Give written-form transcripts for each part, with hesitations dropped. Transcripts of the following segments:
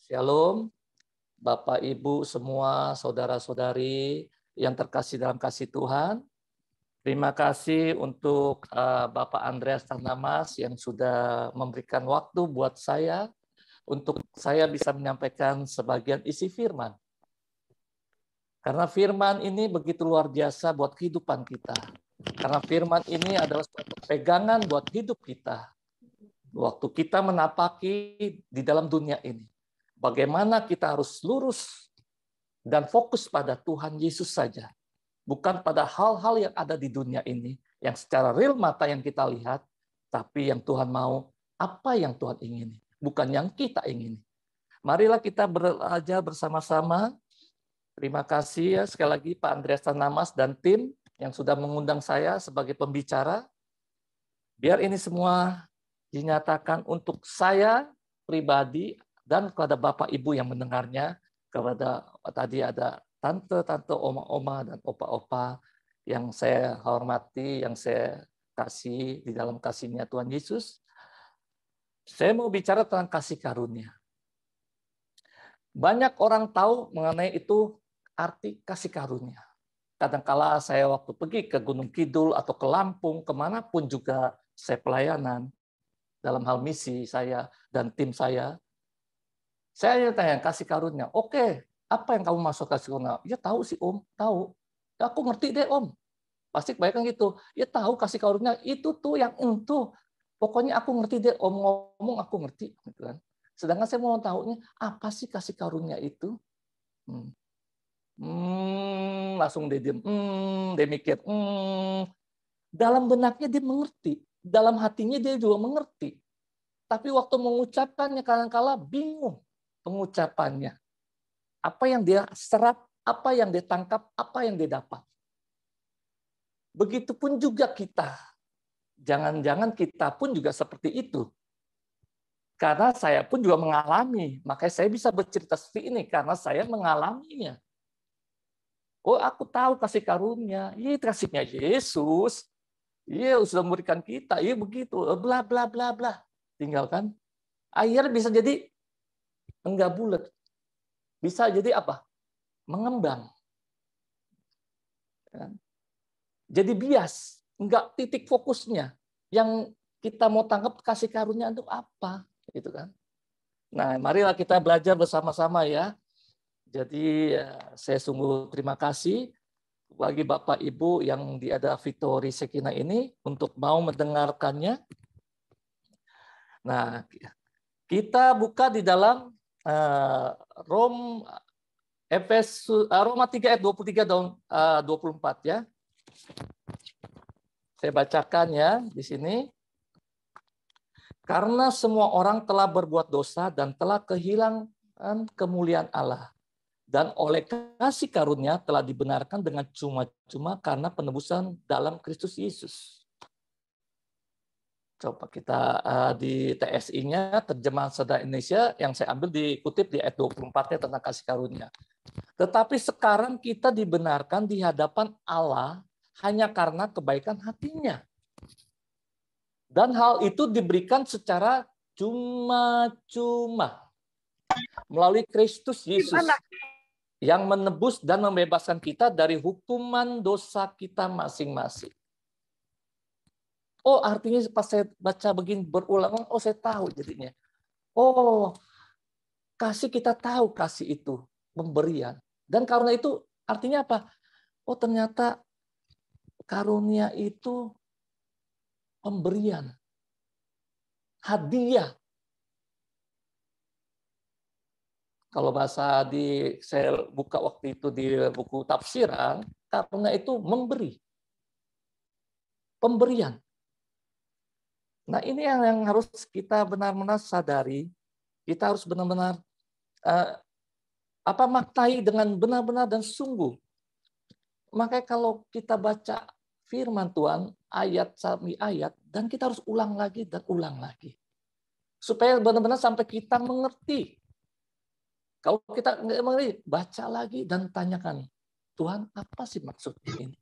Shalom, Bapak, Ibu, semua saudara-saudari yang terkasih dalam kasih Tuhan. Terima kasih untuk Bapak Andreas Tanamas yang sudah memberikan waktu buat saya untuk saya bisa menyampaikan sebagian isi firman. Karena firman ini begitu luar biasa buat kehidupan kita. Karena firman ini adalah suatu pegangan buat hidup kita. Waktu kita menapaki di dalam dunia ini. Bagaimana kita harus lurus dan fokus pada Tuhan Yesus saja. Bukan pada hal-hal yang ada di dunia ini, yang secara real mata yang kita lihat, tapi yang Tuhan mau, apa yang Tuhan ingini, bukan yang kita ingini. Marilah kita belajar bersama-sama. Terima kasih ya sekali lagi Pak Andreas Tanamas dan tim yang sudah mengundang saya sebagai pembicara. Biar ini semua dinyatakan untuk saya pribadi, dan kepada Bapak Ibu yang mendengarnya, kepada tadi ada tante-tante, oma-oma, dan opa-opa yang saya hormati, yang saya kasih di dalam kasih-Nya Tuhan Yesus. Saya mau bicara tentang kasih karunia. Banyak orang tahu mengenai itu arti kasih karunia. Kadangkala saya waktu pergi ke Gunung Kidul atau ke Lampung, kemanapun juga saya pelayanan, dalam hal misi saya dan tim saya tanya kasih karunia. Oke, apa yang kamu maksud kasih karunia? Ya tahu sih Om, tahu. Ya, aku ngerti deh Om. Pasti kebanyakan gitu. Ya tahu kasih karunia itu tuh yang itu. Pokoknya aku ngerti deh Om ngomong aku ngerti. Gitu kan. Sedangkan saya mau tahunya apa sih kasih karunia itu? Langsung dia diam. Dia mikir. Dalam benaknya dia mengerti. Dalam hatinya dia juga mengerti. Tapi waktu mengucapkannya kadang-kala bingung pengucapannya. Apa yang dia serap, apa yang dia tangkap, apa yang dia dapat. Begitupun juga kita. Jangan-jangan kita pun juga seperti itu. Karena saya pun juga mengalami. Makanya saya bisa bercerita seperti ini karena saya mengalaminya. Oh, aku tahu kasih karunia. Ini kasihnya Yesus. Iya, sudah memberikan kita. Iya, begitu. Bla, bla, bla, bla. Tinggalkan. Akhirnya bisa jadi enggak bulat. Bisa jadi apa? Mengembang. Jadi bias. Enggak titik fokusnya. Yang kita mau tangkap kasih karunia untuk apa? Gitu kan. Nah, marilah kita belajar bersama-sama ya. Jadi saya sungguh terima kasih bagi Bapak Ibu yang di ada Victory Sekina ini untuk mau mendengarkannya. Nah, kita buka di dalam Roma 3 ayat 23 dan 24 ya. Saya bacakan ya di sini. Karena semua orang telah berbuat dosa dan telah kehilangan kemuliaan Allah. Dan oleh kasih karunia telah dibenarkan dengan cuma-cuma karena penebusan dalam Kristus Yesus. Coba kita di TSI-nya, terjemahan Sederhana Indonesia, yang saya ambil dikutip di ayat 24-nya tentang kasih karunia. Tetapi sekarang kita dibenarkan di hadapan Allah hanya karena kebaikan hatinya. Dan hal itu diberikan secara cuma-cuma melalui Kristus Yesus yang menebus dan membebaskan kita dari hukuman dosa kita masing-masing. Oh, artinya pas saya baca begini berulang, oh saya tahu jadinya. Oh, kasih kita tahu kasih itu, pemberian. Dan karena itu artinya apa? Oh, ternyata karunia itu pemberian. Hadiah. Kalau bahasa saya buka waktu itu di buku tafsiran, karunia itu memberi. Pemberian. Nah, ini yang harus kita benar-benar sadari. Kita harus benar-benar maknai dengan benar-benar dan sungguh. Makanya kalau kita baca firman Tuhan ayat demi ayat, dan kita harus ulang lagi dan ulang lagi. Supaya benar-benar sampai kita mengerti. Kalau kita nggak mengerti, baca lagi dan tanyakan, Tuhan apa sih maksudnya ini?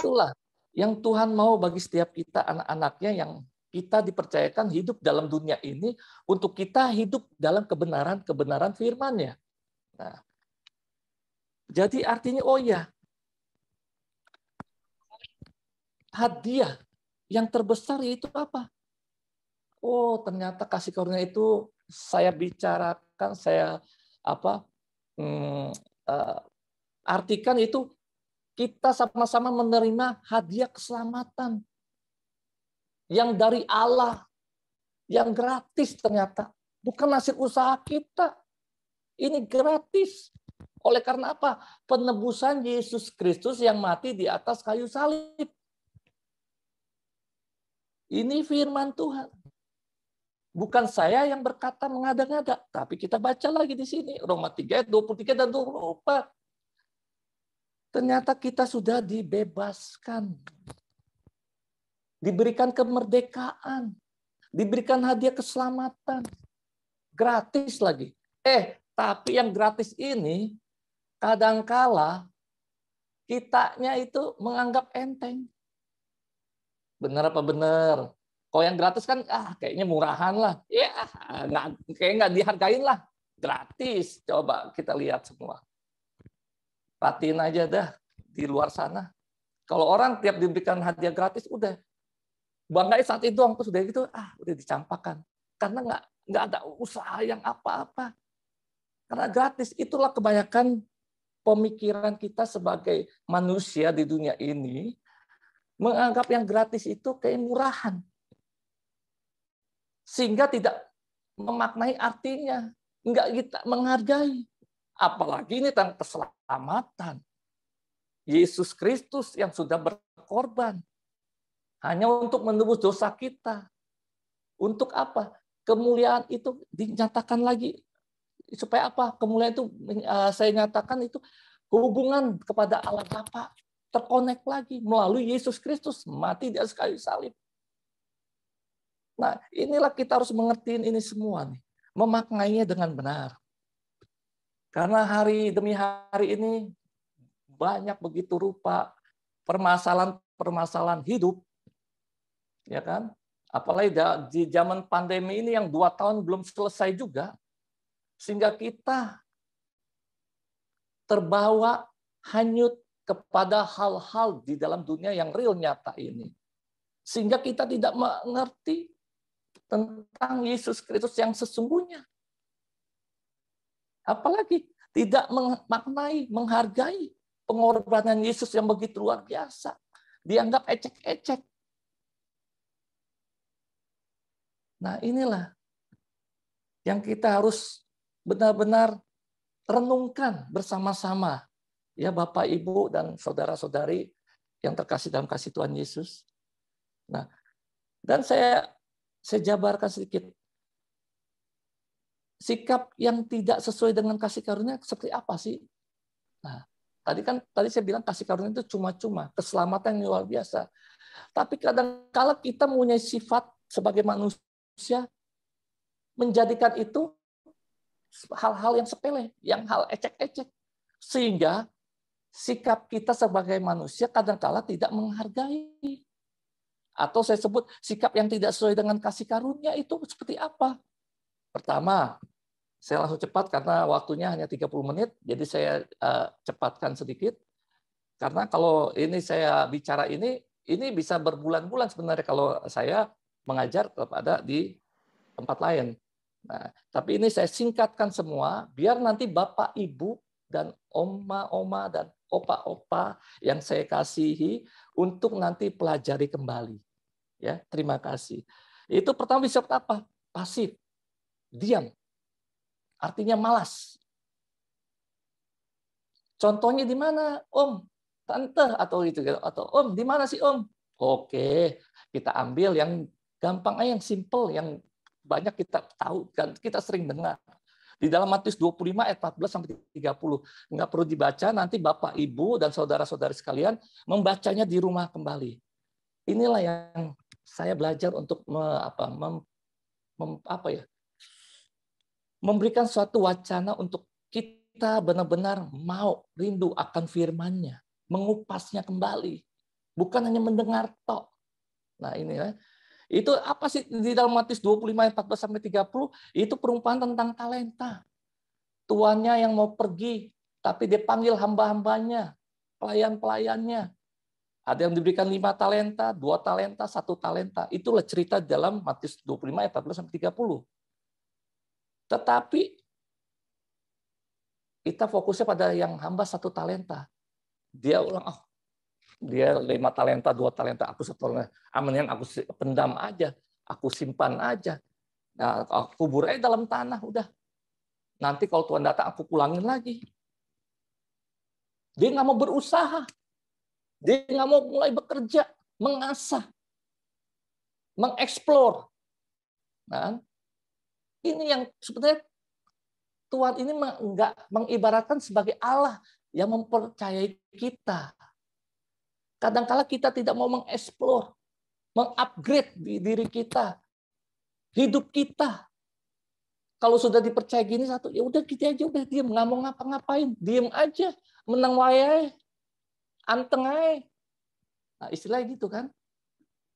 Itulah yang Tuhan mau bagi setiap kita anak-anaknya yang kita dipercayakan hidup dalam dunia ini untuk kita hidup dalam kebenaran firman-Nya. Nah, jadi artinya hadiah yang terbesar itu apa? Oh, ternyata kasih karunia itu saya bicarakan, saya artikan itu kita sama-sama menerima hadiah keselamatan yang dari Allah, yang gratis ternyata. Bukan hasil usaha kita. Ini gratis. Oleh karena apa? Penebusan Yesus Kristus yang mati di atas kayu salib. Ini firman Tuhan. Bukan saya yang berkata mengada-ngada, tapi kita baca lagi di sini Roma 3 ayat 23 dan 24. Ternyata kita sudah dibebaskan. Diberikan kemerdekaan, diberikan hadiah keselamatan. Gratis lagi. Tapi yang gratis ini kadangkala kitanya itu menganggap enteng. Benar apa benar? Kalau yang gratis kan kayaknya murahan lah. Ya, nggak dihargain lah. Gratis. Coba kita lihat semua. Perhatiin aja dah di luar sana. Kalau orang tiap diberikan hadiah gratis, udah. Banggai saat itu aku sudah gitu, udah dicampakkan. Karena nggak ada usaha yang apa-apa. Karena gratis. Itulah kebanyakan pemikiran kita sebagai manusia di dunia ini, menganggap yang gratis itu kayak murahan. Sehingga tidak memaknai artinya, enggak kita menghargai. Apalagi ini tentang keselamatan. Yesus Kristus yang sudah berkorban hanya untuk menebus dosa kita. Untuk apa? Kemuliaan itu dinyatakan lagi. Supaya apa? Kemuliaan itu saya nyatakan itu hubungan kepada Allah Bapa terkonek lagi melalui Yesus Kristus mati di atas kayu salib. Nah, inilah kita harus mengertiin ini semua nih, memaknainya dengan benar. Karena hari demi hari ini banyak begitu rupa permasalahan hidup, ya kan? Apalagi di zaman pandemi ini yang 2 tahun belum selesai juga, sehingga kita terbawa hanyut kepada hal-hal di dalam dunia yang real nyata ini. Sehingga kita tidak mengerti tentang Yesus Kristus yang sesungguhnya. Apalagi tidak memaknai, menghargai pengorbanan Yesus yang begitu luar biasa. Dianggap ecek-ecek. Nah, inilah yang kita harus benar-benar renungkan bersama-sama. Ya, Bapak, Ibu, dan saudara-saudari yang terkasih dalam kasih Tuhan Yesus. Nah, dan saya jabarkan sedikit. Sikap yang tidak sesuai dengan kasih karunia seperti apa sih? Nah, tadi saya bilang kasih karunia itu cuma-cuma, keselamatan yang luar biasa. Tapi kadang-kala kita mempunyai sifat sebagai manusia menjadikan itu hal-hal yang sepele, yang hal ecek-ecek. Sehingga sikap kita sebagai manusia kadang-kala tidak menghargai. Atau saya sebut sikap yang tidak sesuai dengan kasih karunia itu seperti apa? Pertama, saya langsung cepat karena waktunya hanya 30 menit, jadi saya cepatkan sedikit. Karena kalau ini saya bicara ini bisa berbulan-bulan sebenarnya kalau saya mengajar kepada di tempat lain. Nah, tapi ini saya singkatkan semua, biar nanti Bapak, Ibu, dan oma-oma, dan opa-opa yang saya kasihi untuk nanti pelajari kembali. Ya, terima kasih. Itu pertama bisa apa? Pasif, diam. Artinya malas. Contohnya di mana, Om, Tante, atau itu, atau Om, di mana sih Om? Oke, kita ambil yang gampang aja, yang simple, yang banyak kita tahu dan kita sering dengar. Di dalam Matius 25 ayat 14 sampai 30. Enggak perlu dibaca, nanti Bapak, Ibu, dan saudara-saudari sekalian membacanya di rumah kembali. Inilah yang saya belajar untuk memberikan suatu wacana untuk kita benar-benar mau rindu akan firman-Nya, mengupasnya kembali, bukan hanya mendengar tok. Nah, ini ya. Itu apa sih di dalam Matius 25 ayat 14 sampai 30? Itu perumpamaan tentang talenta. Tuannya yang mau pergi, tapi dia panggil hamba-hambanya, pelayan-pelayannya. Ada yang diberikan 5 talenta, 2 talenta, 1 talenta. Itulah cerita dalam Matius 25 ayat 14 sampai 30. Tetapi kita fokusnya pada yang hamba 1 talenta. Dia ulang, dia 5 talenta, 2 talenta, aku 1 talenta. Amin, aku pendam aja, aku simpan aja. Nah, aku kubur aja dalam tanah, udah. Nanti kalau Tuhan datang, aku pulangin lagi. Dia nggak mau berusaha. Dia nggak mau mulai bekerja, mengasah, mengeksplor. Nah, ini yang sebenarnya Tuhan ini nggak mengibaratkan sebagai Allah yang mempercayai kita. Kadang-kala kita tidak mau mengeksplor, mengupgrade di diri kita, hidup kita. Kalau sudah dipercaya gini satu, ya udah kita aja udah diam, nggak mau ngapa-ngapain, diam aja, menang wayai, anteng aja. Nah, istilahnya gitu kan.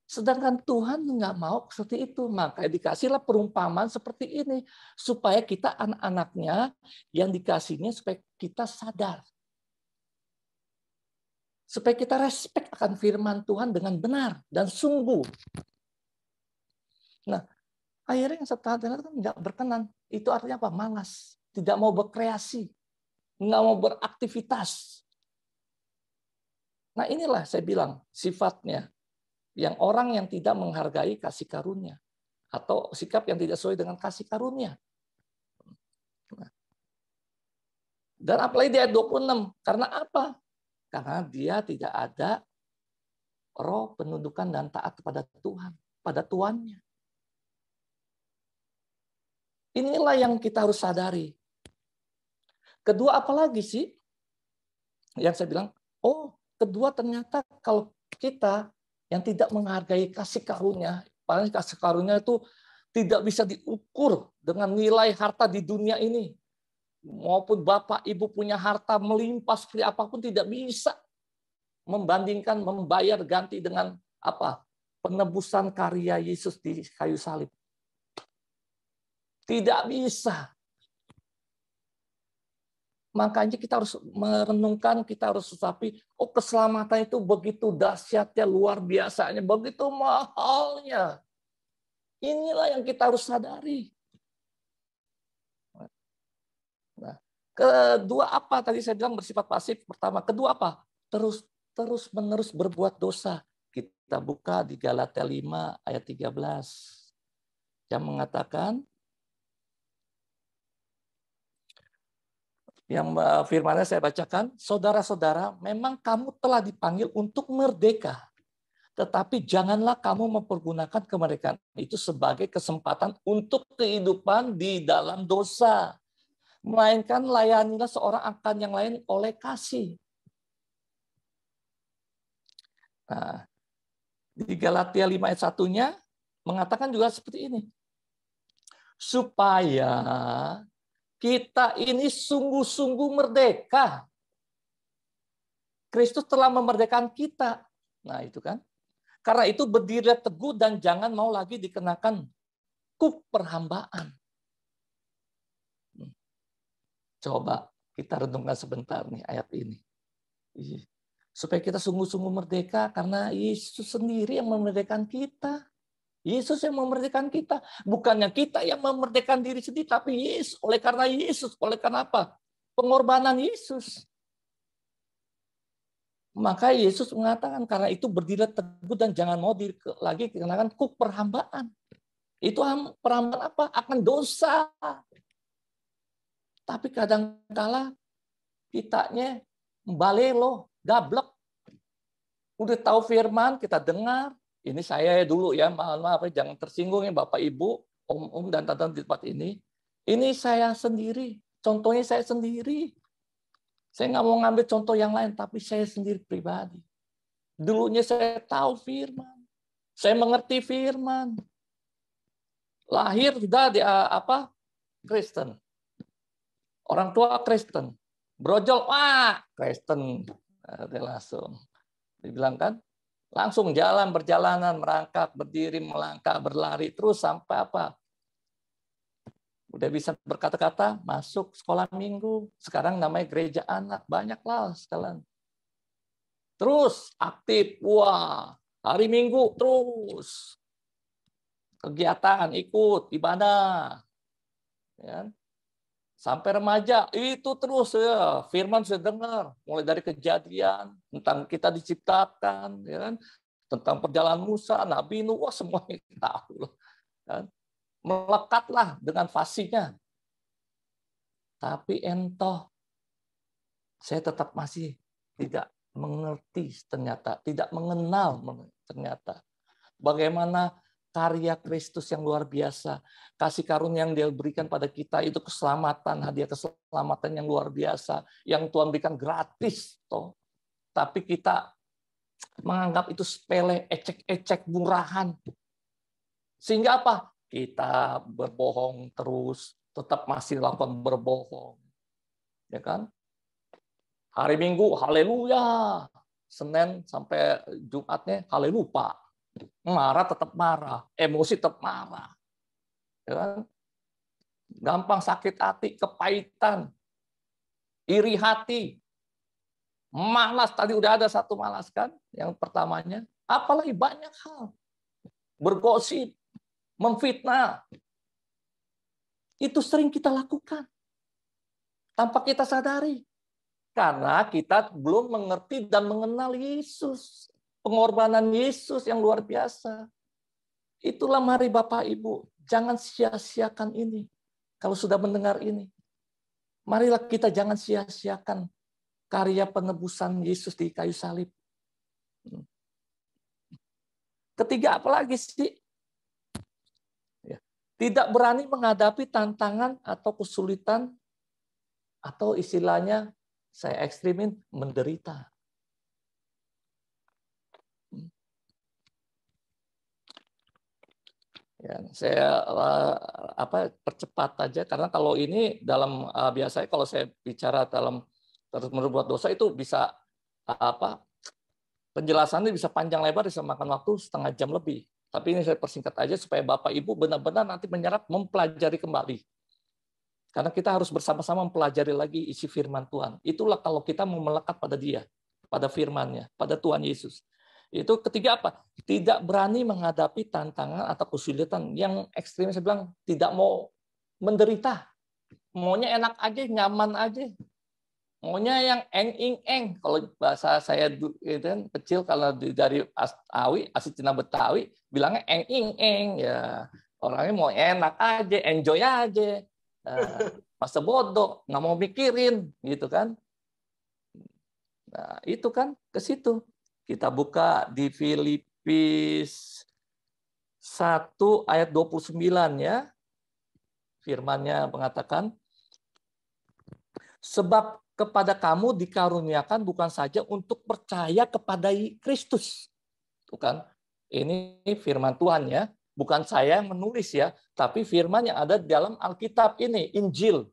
Sedangkan Tuhan nggak mau seperti itu, maka dikasihlah perumpamaan seperti ini supaya kita anak-anaknya yang dikasihnya supaya kita sadar. Supaya kita respect akan firman Tuhan dengan benar dan sungguh. Nah, akhirnya yang setelah itu kan nggak berkenan. Itu artinya apa? Malas. Tidak mau berkreasi. Nggak mau beraktivitas. Nah, inilah saya bilang sifatnya. Yang orang yang tidak menghargai kasih karunia. Atau sikap yang tidak sesuai dengan kasih karunia. Dan apalagi di ayat 26. Karena apa? Karena dia tidak ada roh penundukan dan taat kepada Tuhan, pada tuannya. Inilah yang kita harus sadari. Kedua, apalagi sih? Yang saya bilang, kedua ternyata kalau kita yang tidak menghargai kasih karunia, paling kasih karunia itu tidak bisa diukur dengan nilai harta di dunia ini. Maupun Bapak Ibu punya harta melimpah seperti apapun tidak bisa membandingkan membayar ganti dengan apa? Penebusan karya Yesus di kayu salib. Tidak bisa. Makanya kita harus merenungkan, kita harus usapi, keselamatan itu begitu dahsyatnya, luar biasanya, begitu mahalnya. Inilah yang kita harus sadari. Nah, kedua apa? Tadi saya bilang bersifat pasif. Pertama, kedua apa? Terus-menerus berbuat dosa. Kita buka di Galatia 5 ayat 13. Yang mengatakan, yang firmannya saya bacakan, saudara-saudara, memang kamu telah dipanggil untuk merdeka. Tetapi janganlah kamu mempergunakan kemerdekaan itu sebagai kesempatan untuk kehidupan di dalam dosa. Melainkan layanilah seorang akan yang lain oleh kasih. Nah, di Galatia 5 ayat 1-nya mengatakan juga seperti ini. Supaya kita ini sungguh-sungguh merdeka. Kristus telah memerdekakan kita. Nah, itu kan. Karena itu berdiri teguh dan jangan mau lagi dikenakan kuk perhambaan. Coba kita renungkan sebentar nih ayat ini. Supaya kita sungguh-sungguh merdeka karena Yesus sendiri yang memerdekakan kita. Yesus yang memerdekakan kita. Bukannya kita yang memerdekakan diri sendiri, tapi Yesus. Oleh karena Yesus. Oleh karena apa? Pengorbanan Yesus. Maka Yesus mengatakan, karena itu berdiri teguh dan jangan mau lagi dikenakan kuk perhambaan. Itu perhambaan apa? Akan dosa. Tapi kadang-kala kitanya balelo, gablek. Udah tahu firman, kita dengar. Ini saya dulu ya, maaf jangan tersinggung ya Bapak Ibu, om-om dan tante di tempat ini. Ini saya sendiri, contohnya saya sendiri. Saya nggak mau ngambil contoh yang lain, tapi saya sendiri pribadi. Dulunya saya tahu firman, saya mengerti firman. Lahir sudah di Kristen, orang tua Kristen, brojol Kristen, dia langsung dibilang kan, Langsung jalan, berjalanan, merangkak, berdiri, melangkah, berlari, terus sampai apa? Udah bisa berkata-kata, masuk sekolah minggu. Sekarang namanya gereja anak. Banyaklah sekalian. Terus aktif. Wah, hari Minggu terus. Kegiatan, ikut, ibadah. Ya. Sampai remaja, itu terus ya. Firman saya dengar. Mulai dari kejadian, tentang kita diciptakan. Ya kan? Tentang perjalanan Musa, Nabi Nuh, wah semuanya tahu. Kan? Melekatlah dengan fasinya. Tapi entoh, saya tetap masih tidak mengerti ternyata, tidak mengenal ternyata. Bagaimana karya Kristus yang luar biasa, kasih karunia yang Dia berikan pada kita itu keselamatan, hadiah keselamatan yang luar biasa, yang Tuhan berikan gratis, toh. Tapi kita menganggap itu sepele, ecek-ecek, murahan. Sehingga apa? Kita berbohong terus, tetap masih lakukan berbohong. Ya kan? Hari Minggu, haleluya. Senin sampai Jumatnya, haleluya. Marah tetap marah, emosi tetap marah. Ya kan? Gampang sakit hati, kepahitan, iri hati, malas. Tadi udah ada satu malas kan, yang pertamanya. Apalagi banyak hal. Bergosip, memfitnah. Itu sering kita lakukan tanpa kita sadari. Karena kita belum mengerti dan mengenal Yesus. Pengorbanan Yesus yang luar biasa. Itulah mari Bapak Ibu, jangan sia-siakan ini. Kalau sudah mendengar ini, marilah kita jangan sia-siakan karya penebusan Yesus di kayu salib. Ketiga, apa lagi sih? Tidak berani menghadapi tantangan atau kesulitan, atau istilahnya saya ekstrimin, menderita. Ya, saya percepat aja karena kalau ini dalam biasanya kalau saya bicara dalam terus berbuat dosa itu bisa penjelasannya bisa panjang lebar, bisa makan waktu setengah jam lebih. Tapi ini saya persingkat aja supaya Bapak Ibu benar-benar nanti menyerap, mempelajari kembali. Karena kita harus bersama-sama mempelajari lagi isi firman Tuhan. Itulah kalau kita mau melekat pada Dia, pada firman-Nya, pada Tuhan Yesus. Itu ketiga apa? Tidak berani menghadapi tantangan atau kesulitan yang ekstrim. Saya bilang tidak mau menderita. Maunya enak aja, nyaman aja. Maunya yang eng-ing-eng. Kalau bahasa saya itu kan kecil, kalau dari asli Cina Betawi, bilangnya eng-ing-eng. Ya, orangnya mau enak aja, enjoy aja. Masa bodoh, nggak mau mikirin, gitu kan? Nah, itu kan ke situ. Kita buka di Filipi 1 ayat 29 ya. Firman-Nya mengatakan, sebab kepada kamu dikaruniakan bukan saja untuk percaya kepada Kristus. Tuh kan? Ini firman Tuhan ya. Bukan saya yang menulis ya, tapi firman yang ada dalam Alkitab ini, Injil.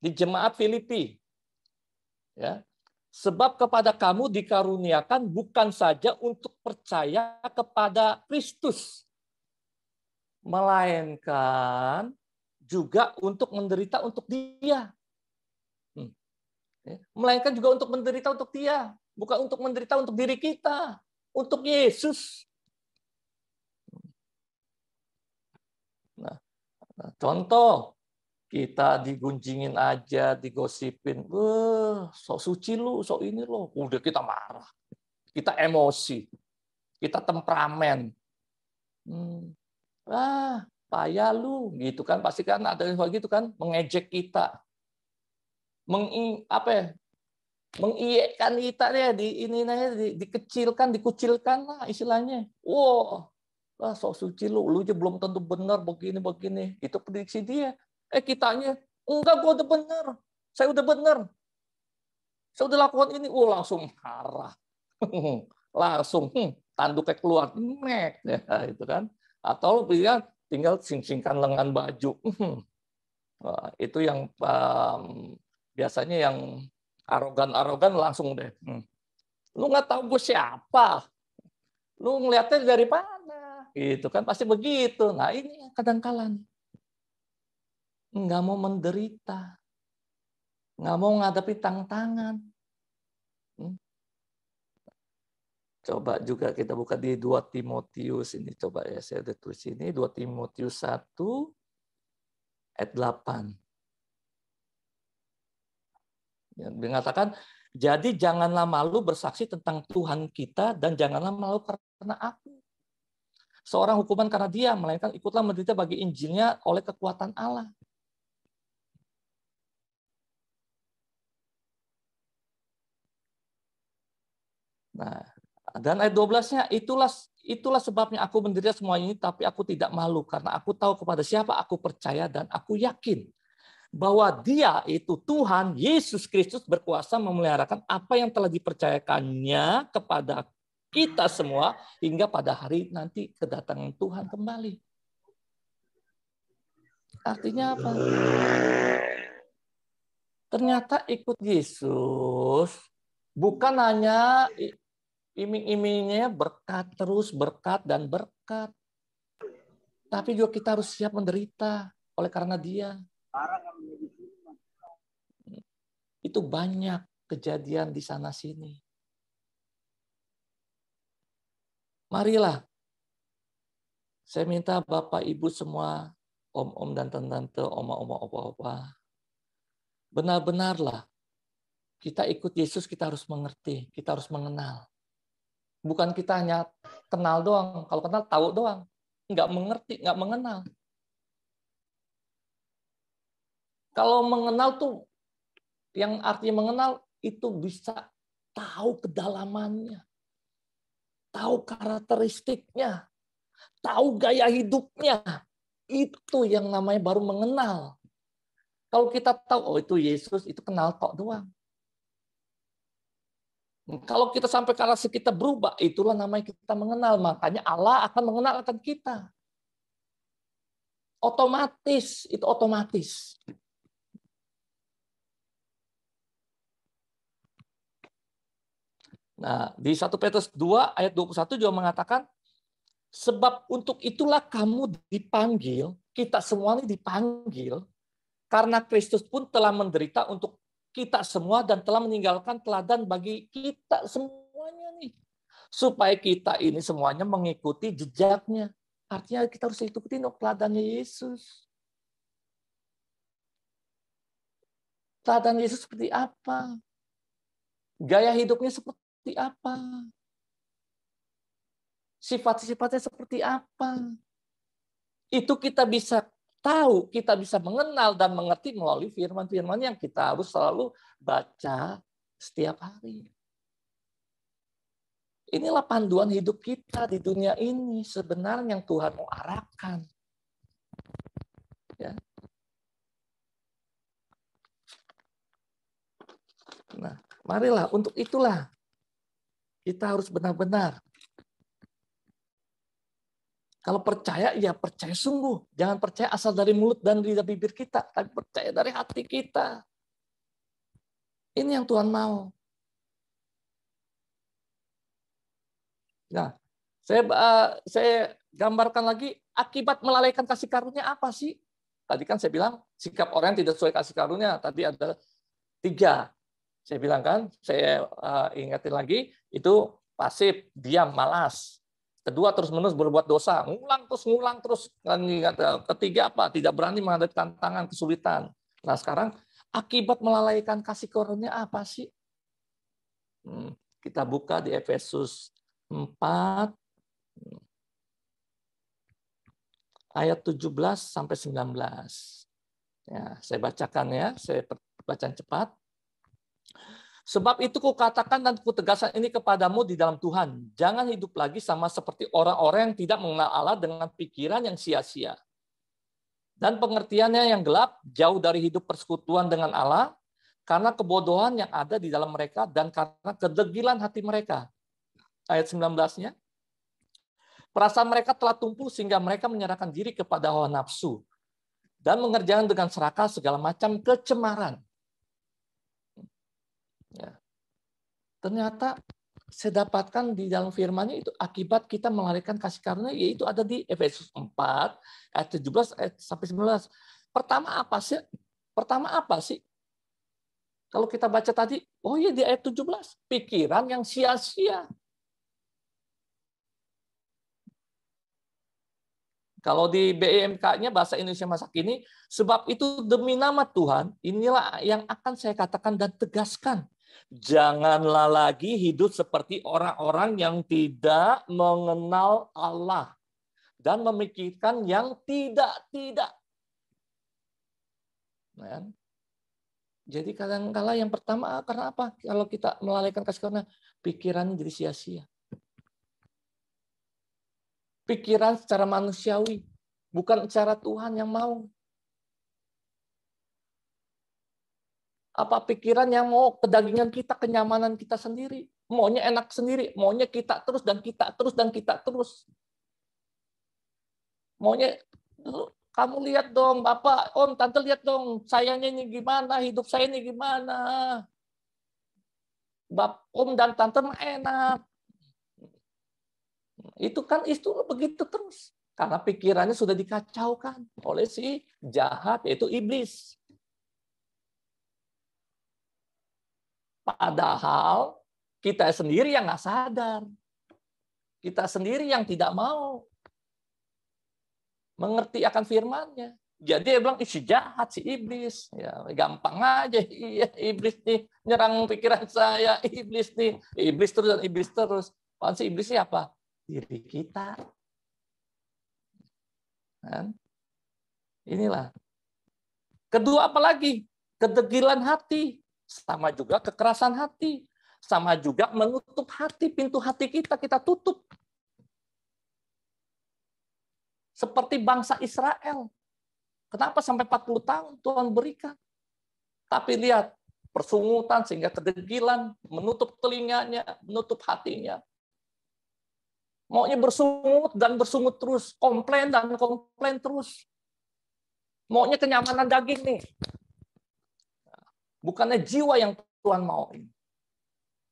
Di jemaat Filipi. Ya. Sebab kepada kamu dikaruniakan bukan saja untuk percaya kepada Kristus, melainkan juga untuk menderita untuk Dia. Melainkan juga untuk menderita untuk Dia, bukan untuk menderita untuk diri kita, untuk Yesus. Nah, contoh, kita digunjingin aja, digosipin, sok suci lu, sok ini lo, udah kita marah, kita emosi, kita temperamen, payah lu, gitu kan, pasti kan ada yang gitu kan, mengejek kita, mengiyakan kita ya, dikecilkan, dikucilkan lah istilahnya. Wow, sok suci lu aja belum tentu benar begini. Itu prediksi dia. Kitanya, enggak, gua udah benar. Saya udah benar. Saya udah lakukan ini. Langsung marah. Langsung tanduknya keluar. Nek. Ya, itu kan. Atau dia tinggal sing-singkan lengan baju. Itu yang biasanya yang arogan langsung deh. Lu nggak tahu gue siapa. Lu ngeliatnya dari mana? Gitu kan pasti begitu. Nah ini kadang-kala nggak mau menderita, nggak mau menghadapi tantangan. Coba juga kita buka di 2 Timotius ini. Coba ya, saya ada tulis ini. 2 Timotius 1 ayat 8. Ya, mengatakan, jadi janganlah malu bersaksi tentang Tuhan kita dan janganlah malu karena aku. Seorang hukuman karena dia, melainkan ikutlah menderita bagi Injilnya oleh kekuatan Allah. Nah, dan ayat 12-nya, itulah sebabnya aku menderita semua ini, tapi aku tidak malu, karena aku tahu kepada siapa aku percaya, dan aku yakin bahwa dia itu Tuhan, Yesus Kristus berkuasa memeliharakan apa yang telah dipercayakannya kepada kita semua, hingga pada hari nanti kedatangan Tuhan kembali. Artinya apa? Ternyata ikut Yesus bukan hanya iming-imingnya berkat terus, berkat dan berkat. Tapi juga kita harus siap menderita oleh karena dia. Itu banyak kejadian di sana-sini. Marilah, saya minta Bapak, Ibu semua, om-om dan tante-tante, oma-oma, opa-opa, benar-benarlah kita ikut Yesus, kita harus mengerti, kita harus mengenal. Bukan kita hanya kenal doang, kalau kenal tahu doang. Nggak mengerti, nggak mengenal. Kalau mengenal tuh, yang artinya mengenal itu bisa tahu kedalamannya, tahu karakteristiknya, tahu gaya hidupnya. Itu yang namanya baru mengenal. Kalau kita tahu, oh itu Yesus, itu kenal tok doang. Kalau kita sampai karakter kita berubah, itulah namanya kita mengenal. Makanya Allah akan mengenal akan kita. Otomatis, itu otomatis. Nah, di 1 Petrus 2 ayat 21 juga mengatakan, sebab untuk itulah kamu dipanggil, kita semua ini dipanggil, karena Kristus pun telah menderita untuk kita semua dan telah meninggalkan teladan bagi kita semuanya nih. Supaya kita ini semuanya mengikuti jejaknya. Artinya kita harus ikuti teladannya Yesus. Teladan Yesus seperti apa? Gaya hidupnya seperti apa? Sifat-sifatnya seperti apa? Itu kita bisa tahu, kita bisa mengenal dan mengerti melalui firman-firman yang kita harus selalu baca setiap hari. Inilah panduan hidup kita di dunia ini sebenarnya yang Tuhan mau arahkan. Ya. Nah, marilah untuk itulah kita harus benar-benar. Kalau percaya, ya percaya sungguh. Jangan percaya asal dari mulut dan lidah bibir kita, tapi percaya dari hati kita. Ini yang Tuhan mau. Nah, saya gambarkan lagi akibat melalaikan kasih karunia apa sih? Tadi kan saya bilang sikap orang yang tidak sesuai kasih karunia. Tadi ada 3. Saya bilang kan, saya ingatin lagi, itu pasif, diam, malas. Kedua, terus-menerus berbuat dosa. Ngulang terus. Ketiga apa? Tidak berani menghadapi tantangan, kesulitan. Nah sekarang, akibat melalaikan kasih karunia apa sih? Kita buka di Efesus 4, ayat 17 sampai 19. Ya, saya bacakan ya, saya bacaan cepat. Sebab itu kukatakan dan kutegaskan ini kepadamu di dalam Tuhan. Jangan hidup lagi sama seperti orang-orang yang tidak mengenal Allah dengan pikiran yang sia-sia. Dan pengertiannya yang gelap, jauh dari hidup persekutuan dengan Allah, karena kebodohan yang ada di dalam mereka dan karena kedegilan hati mereka. Ayat 19-nya. Perasaan mereka telah tumpul sehingga mereka menyerahkan diri kepada hawa nafsu dan mengerjakan dengan serakah segala macam kecemaran. Ya. Ternyata saya dapatkan di dalam firman-Nya itu akibat kita melarikan kasih karunia, yaitu ada di Efesus 4 ayat 17 sampai 19. Pertama apa sih? Pertama apa sih? Kalau kita baca tadi, oh iya di ayat 17, pikiran yang sia-sia. Kalau di BEMK-nya bahasa Indonesia masa kini, sebab itu demi nama Tuhan, inilah yang akan saya katakan dan tegaskan. Janganlah lagi hidup seperti orang-orang yang tidak mengenal Allah dan memikirkan yang tidak-tidak. Nah, jadi kadang-kala yang pertama, karena apa? Kalau kita melalaikan kasih karunia, pikirannya jadi sia-sia. Pikiran secara manusiawi, bukan secara Tuhan yang mau. Apa pikiran yang mau kedagingan kita, kenyamanan kita sendiri. Maunya enak sendiri, maunya kita terus dan kita terus dan kita terus. Maunya, kamu lihat dong, Bapak, Om, Tante lihat dong, sayanya ini gimana, hidup saya ini gimana. Om dan Tante mah enak. Itu kan itu begitu terus. Karena pikirannya sudah dikacaukan oleh si jahat, yaitu iblis. Padahal kita sendiri yang nggak sadar. Kita sendiri yang tidak mau mengerti akan firman-Nya. Jadi dia bilang, si jahat, si iblis. Ya, gampang aja. Iya, iblis nih nyerang pikiran saya. Iblis nih. Iblis terus dan iblis terus. Apaan sih iblisnya apa? Diri kita. Kan? Inilah. Kedua apa lagi? Kedegilan hati. Sama juga kekerasan hati. Sama juga menutup hati. Pintu hati kita tutup. Seperti bangsa Israel. Kenapa sampai 40 tahun Tuhan berikan? Tapi lihat, persungutan sehingga kedegilan, menutup telinganya, menutup hatinya. Maunya bersungut dan bersungut terus, komplain dan komplain terus. Maunya kenyamanan daging nih. Bukannya jiwa yang Tuhan mau ini.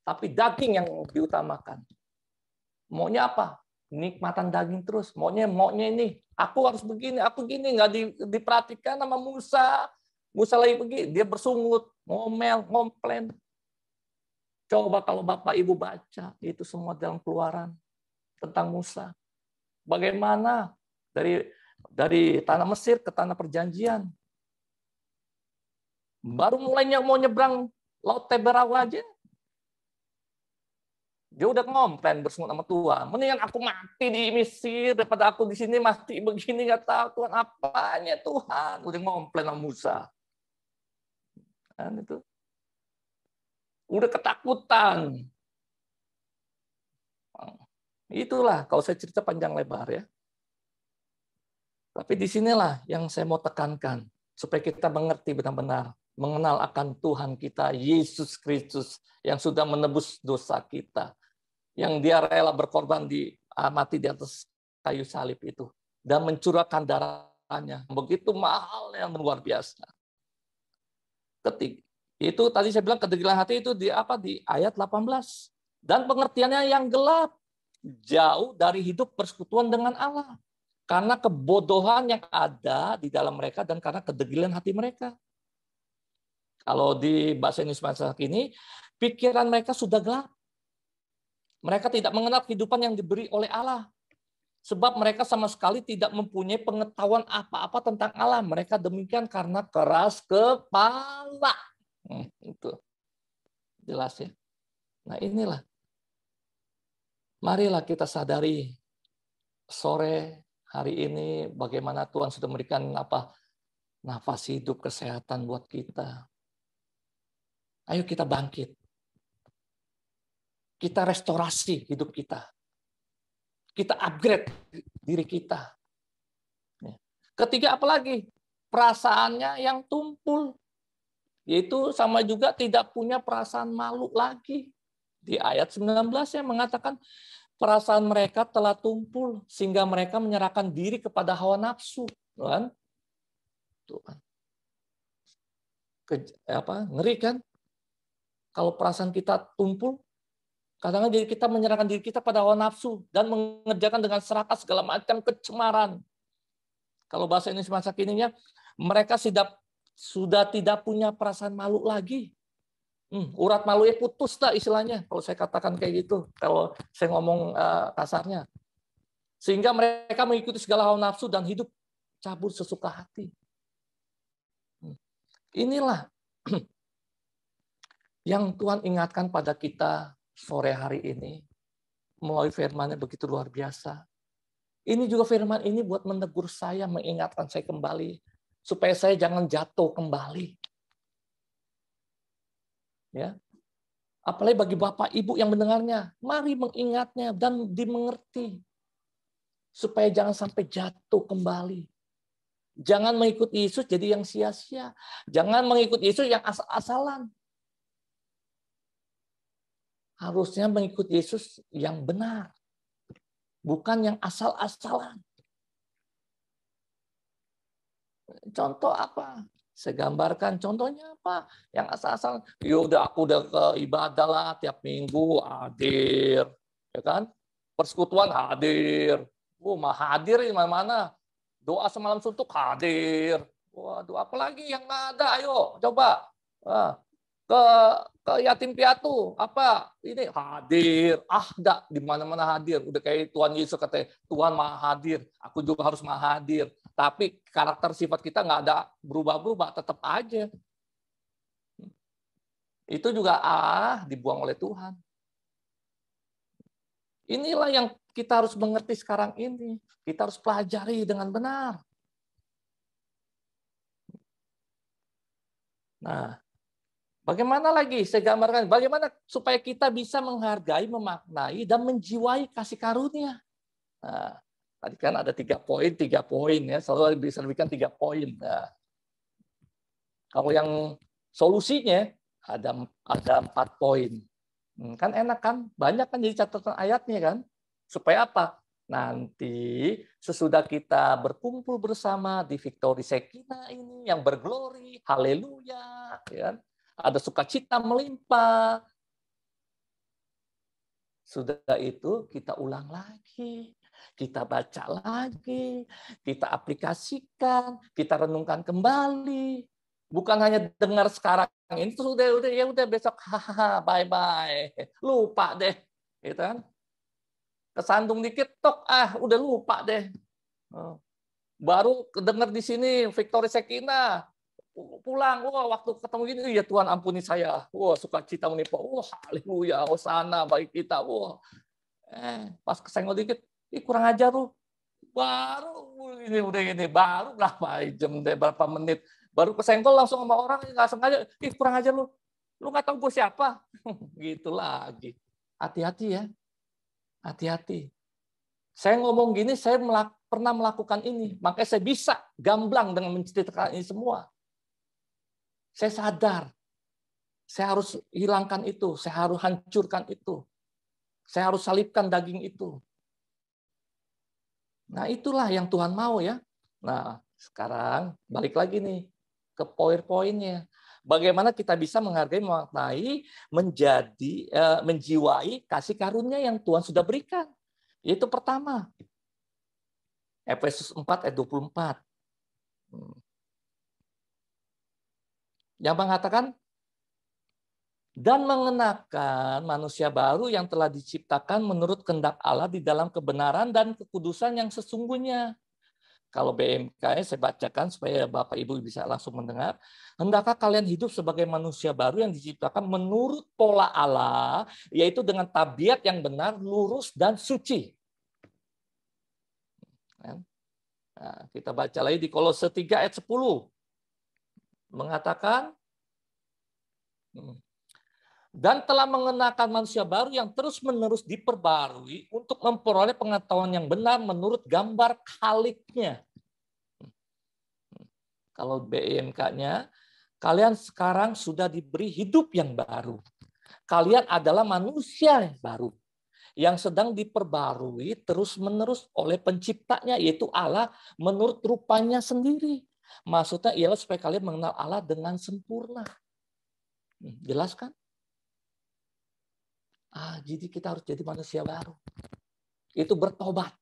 Tapi daging yang diutamakan. Maunya apa? Nikmatan daging terus. Maunya ini. Aku harus begini, aku gini. Nggak diperhatikan sama Musa. Musa lagi begini. Dia bersungut, ngomel, ngomplain. Coba kalau Bapak Ibu baca. Itu semua dalam Keluaran. Tentang Musa. Bagaimana dari tanah Mesir ke tanah perjanjian. Baru mulainya mau nyebrang Laut Teberau aja. Dia udah ngomplain bersungut sama Tuhan. Mendingan aku mati di Mesir daripada aku di sini mati begini, nggak tahu Tuhan apanya Tuhan. Udah ngomplain sama Musa. Kan itu. Udah ketakutan. Itulah kalau saya cerita panjang lebar ya. Tapi disinilah yang saya mau tekankan supaya kita mengerti benar-benar mengenal akan Tuhan kita Yesus Kristus yang sudah menebus dosa kita. Yang dia rela berkorban mati di atas kayu salib itu dan mencurahkan darahnya begitu mahal yang luar biasa. Itu tadi saya bilang kedegilan hati itu di ayat 18. Dan pengertiannya yang gelap, jauh dari hidup persekutuan dengan Allah. Karena kebodohan yang ada di dalam mereka dan karena kedegilan hati mereka. Kalau di bahasa Indonesia masa kini, pikiran mereka sudah gelap. Mereka tidak mengenal kehidupan yang diberi oleh Allah. Sebab mereka sama sekali tidak mempunyai pengetahuan apa-apa tentang Allah. Mereka demikian karena keras kepala. Itu jelas ya. Nah inilah. Marilah kita sadari sore hari ini bagaimana Tuhan sudah memberikan nafas hidup, kesehatan buat kita. Ayo kita bangkit. Kita restorasi hidup kita. Kita upgrade diri kita. Ketiga apalagi? Perasaannya yang tumpul. Yaitu sama juga tidak punya perasaan malu lagi. Di ayat 19 yang mengatakan perasaan mereka telah tumpul sehingga mereka menyerahkan diri kepada hawa nafsu. Tuhan. Ngeri kan? Kalau perasaan kita tumpul, Kadang-kadang diri kita menyerahkan diri kita pada hawa nafsu dan mengerjakan dengan serakah segala macam kecemaran. Kalau bahasa Indonesia masa kininya, mereka sudah tidak punya perasaan malu lagi. Urat malunya putus tak istilahnya, kalau saya katakan kayak gitu, kalau saya ngomong kasarnya. Sehingga mereka mengikuti segala hawa nafsu dan hidup cabur sesuka hati. Inilah yang Tuhan ingatkan pada kita sore hari ini. Melalui firman-Nya begitu luar biasa. Ini juga firman ini buat menegur saya, mengingatkan saya kembali. Supaya saya jangan jatuh kembali. Ya. Apalagi bagi Bapak Ibu yang mendengarnya, mari mengingatnya dan dimengerti. Supaya jangan sampai jatuh kembali. Jangan mengikuti Yesus jadi yang sia-sia. Jangan mengikuti Yesus yang asal-asalan. Harusnya mengikuti Yesus yang benar. Bukan yang asal-asalan. Contoh apa? Saya gambarkan contohnya apa? Yang asal-asalan. Ya udah aku udah ke ibadah lah tiap minggu hadir, ya kan? Persekutuan hadir. Mah hadir di mana-mana. Doa semalam suntuk hadir. Waduh, apalagi yang nggak ada? Ayo coba. Ke yatim piatu apa ini hadir, enggak di mana-mana hadir, udah kayak Tuhan Yesus kata Tuhan maha hadir, aku juga harus maha hadir, tapi karakter sifat kita nggak ada berubah-berubah, tetap aja itu juga dibuang oleh Tuhan. Inilah yang kita harus mengerti sekarang ini, kita harus pelajari dengan benar. Nah, bagaimana lagi saya gambarkan, bagaimana supaya kita bisa menghargai, memaknai, dan menjiwai kasih karunia. Nah, tadi kan ada 3 poin ya, selalu bisa lebihkan 3 poin. Nah, kalau yang solusinya ada 4 poin. Kan enak kan, banyak kan jadi catatan ayatnya kan. Supaya apa? Nanti sesudah kita berkumpul bersama di Victory Shekinah ini yang berglori, haleluya, ya. Ada sukacita melimpah. Sudah itu kita ulang lagi, kita baca lagi, kita aplikasikan, kita renungkan kembali. Bukan hanya dengar sekarang ini terus udah besok hahaha bye bye. Lupa deh, gitu kan? Kesandung dikit tok udah lupa deh. Baru dengar di sini Victory Shekinah, pulang, waktu ketemu gini, ya Tuhan ampuni saya, sukacita menimpa, haleluya, hosana bagi kita, pas kesenggol dikit, kurang ajar lu, baru ini udah ini, baru berapa jam deh, berapa menit, baru kesenggol langsung sama orang nggak sengaja, kurang ajar lu nggak tahu gue siapa, gitu lagi, hati-hati ya, hati-hati. Saya ngomong gini, saya pernah melakukan ini, makanya saya bisa gamblang dengan menceritakan ini semua. Saya sadar, saya harus hilangkan itu, saya harus hancurkan itu, saya harus salibkan daging itu. Nah itulah yang Tuhan mau ya. Nah sekarang balik lagi nih ke poin-poinnya. Bagaimana kita bisa menghargai, memaknai, menjiwai kasih karunia yang Tuhan sudah berikan. Itu pertama. Efesus 4 ayat 24. Yang mengatakan, dan mengenakan manusia baru yang telah diciptakan menurut kehendak Allah di dalam kebenaran dan kekudusan yang sesungguhnya. Kalau BMK saya bacakan supaya Bapak Ibu bisa langsung mendengar. Hendakkah kalian hidup sebagai manusia baru yang diciptakan menurut pola Allah, yaitu dengan tabiat yang benar, lurus, dan suci. Nah, kita baca lagi di Kolose 3 ayat 10. Mengatakan, dan telah mengenakan manusia baru yang terus-menerus diperbarui untuk memperoleh pengetahuan yang benar menurut gambar Khaliknya. Kalau BIMK-nya, kalian sekarang sudah diberi hidup yang baru. Kalian adalah manusia yang baru, yang sedang diperbarui terus-menerus oleh penciptanya, yaitu Allah, menurut rupanya sendiri. Maksudnya ialah supaya kalian mengenal Allah dengan sempurna. Jelas kan? Jadi kita harus jadi manusia baru. Itu bertobat.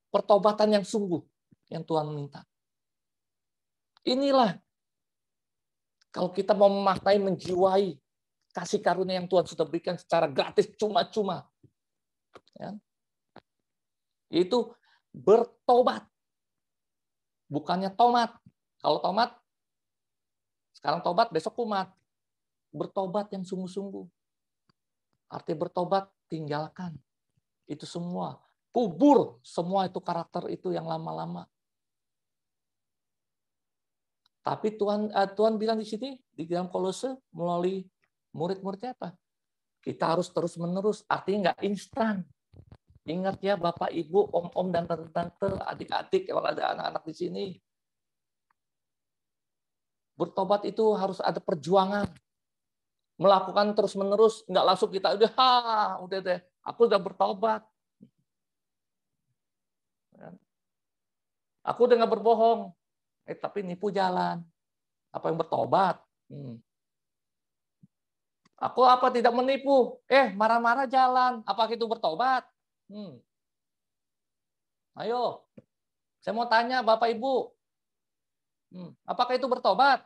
Pertobatan yang sungguh yang Tuhan minta. Inilah kalau kita mau memaknai, menjiwai kasih karunia yang Tuhan sudah berikan secara gratis, cuma-cuma. Ya. Itu bertobat. Bukannya tomat. Kalau tomat, sekarang tobat, besok kumat. Bertobat yang sungguh-sungguh. Arti bertobat, tinggalkan. Itu semua. Kubur semua itu karakter itu yang lama-lama. Tapi Tuhan bilang di sini, di dalam Kolose, melalui murid-muridnya apa? Kita harus terus-menerus, artinya nggak instan. Ingat ya Bapak, Ibu, Om-Om, dan Tante-Tante, adik-adik, kalau ada anak-anak di sini. Bertobat itu harus ada perjuangan. Melakukan terus-menerus, nggak langsung kita udah deh, aku udah bertobat. Aku udah nggak berbohong, tapi nipu jalan. Apa yang bertobat? Aku apa tidak menipu? Marah-marah jalan. Apakah itu bertobat? Ayo, saya mau tanya Bapak Ibu, apakah itu bertobat?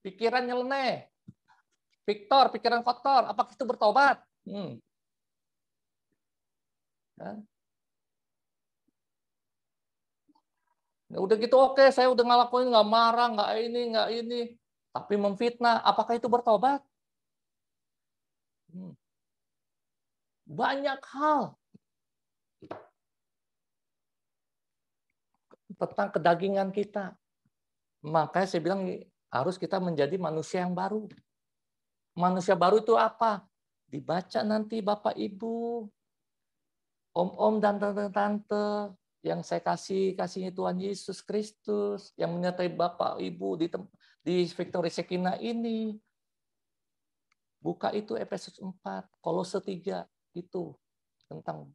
Pikiran nyeleneh, Victor, pikiran kotor, apakah itu bertobat? Udah gitu oke, saya udah ngelakuin, nggak marah, nggak ini. Tapi memfitnah, apakah itu bertobat? Banyak hal tentang kedagingan kita. Makanya saya bilang harus kita menjadi manusia yang baru. Manusia baru itu apa? Dibaca nanti Bapak Ibu, Om-Om dan Tante-Tante, yang saya kasihnya Tuhan Yesus Kristus, yang menyertai Bapak Ibu di Victory Shekinah ini. Buka itu Efesus 4, Kolose 3 itu tentang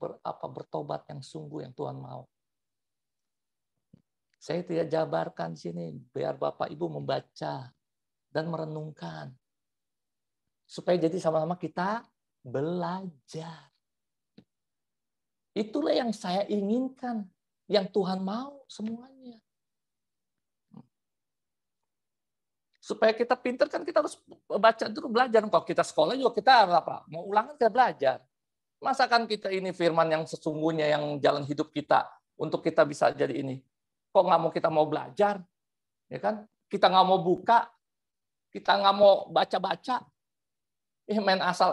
bertobat yang sungguh yang Tuhan mau. Saya tidak jabarkan sini, biar Bapak Ibu membaca dan merenungkan. Supaya jadi sama-sama kita belajar. Itulah yang saya inginkan, yang Tuhan mau semuanya. Supaya kita pintar kan kita harus baca dulu, belajar. Kalau kita sekolah juga kita apa? Mau ulangan kita belajar. Masakan kita ini firman yang sesungguhnya yang jalan hidup kita untuk kita bisa jadi ini. Kok nggak mau kita mau belajar? Ya kan? Kita nggak mau buka, kita nggak mau baca-baca. Main asal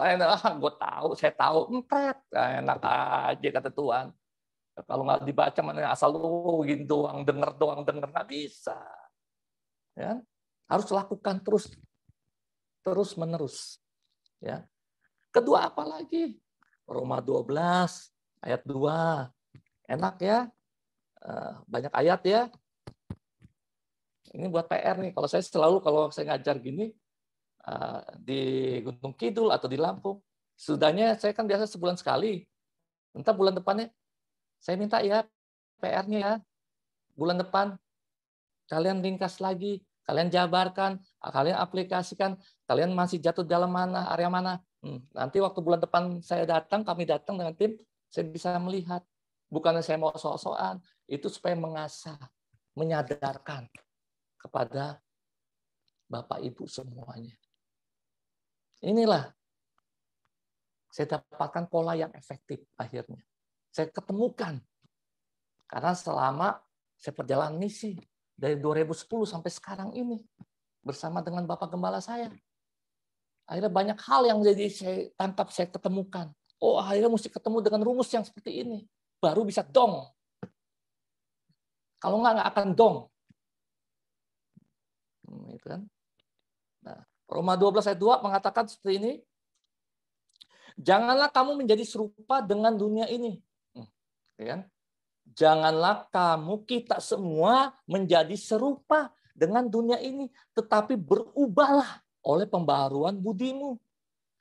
gue tahu, saya tahu, empret. Enak aja kata Tuhan. Kalau nggak dibaca mana asal lu gitu doang, denger nggak bisa. Ya, harus lakukan terus menerus. Ya. Kedua apa lagi? Roma 12 ayat 2. Enak ya. Banyak ayat ya. Ini buat PR nih. Kalau saya ngajar gini di Gunung Kidul atau di Lampung, sudahnya saya kan biasa sebulan sekali. Entah bulan depannya saya minta ya PR-nya ya. Bulan depan kalian ringkas lagi, kalian jabarkan, kalian aplikasikan, kalian masih jatuh dalam mana, area mana. Nanti waktu bulan depan kami datang dengan tim, saya bisa melihat. Bukannya saya mau sok-sokan, itu supaya mengasah, menyadarkan kepada Bapak Ibu semuanya. Inilah saya dapatkan pola yang efektif akhirnya. Saya ketemukan. Karena selama saya perjalanan misi, dari 2010 sampai sekarang ini, bersama dengan Bapak Gembala saya. Akhirnya banyak hal yang jadi saya tangkap, saya ketemukan. Akhirnya mesti ketemu dengan rumus yang seperti ini. Baru bisa dong. Kalau nggak akan dong. Itu kan. Nah, Roma 12 ayat 2 mengatakan seperti ini. Janganlah kamu menjadi serupa dengan dunia ini. Kan? Janganlah kita semua menjadi serupa dengan dunia ini, tetapi berubahlah oleh pembaharuan budimu,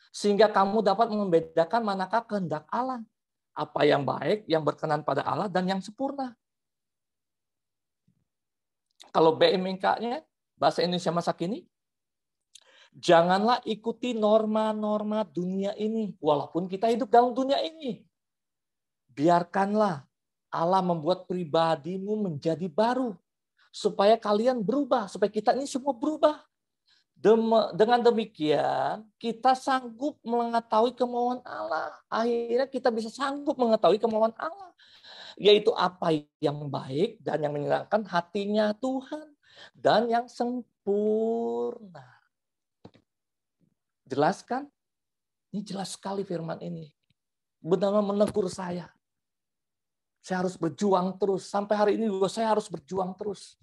sehingga kamu dapat membedakan manakah kehendak Allah, apa yang baik, yang berkenan pada Allah, dan yang sempurna. Kalau BMK-nya, bahasa Indonesia masa kini, Janganlah ikuti norma-norma dunia ini. Walaupun kita hidup dalam dunia ini. Biarkanlah Allah membuat pribadimu menjadi baru. Supaya kalian berubah. Supaya kita ini semua berubah. Dengan demikian, kita sanggup mengetahui kemauan Allah. Akhirnya kita bisa sanggup mengetahui kemauan Allah. Yaitu apa yang baik dan yang menyenangkan hatinya Tuhan. Dan yang sempurna. Jelas kan? Ini jelas sekali firman ini. Benar-benar menegur saya. Saya harus berjuang terus. Sampai hari ini juga saya harus berjuang terus.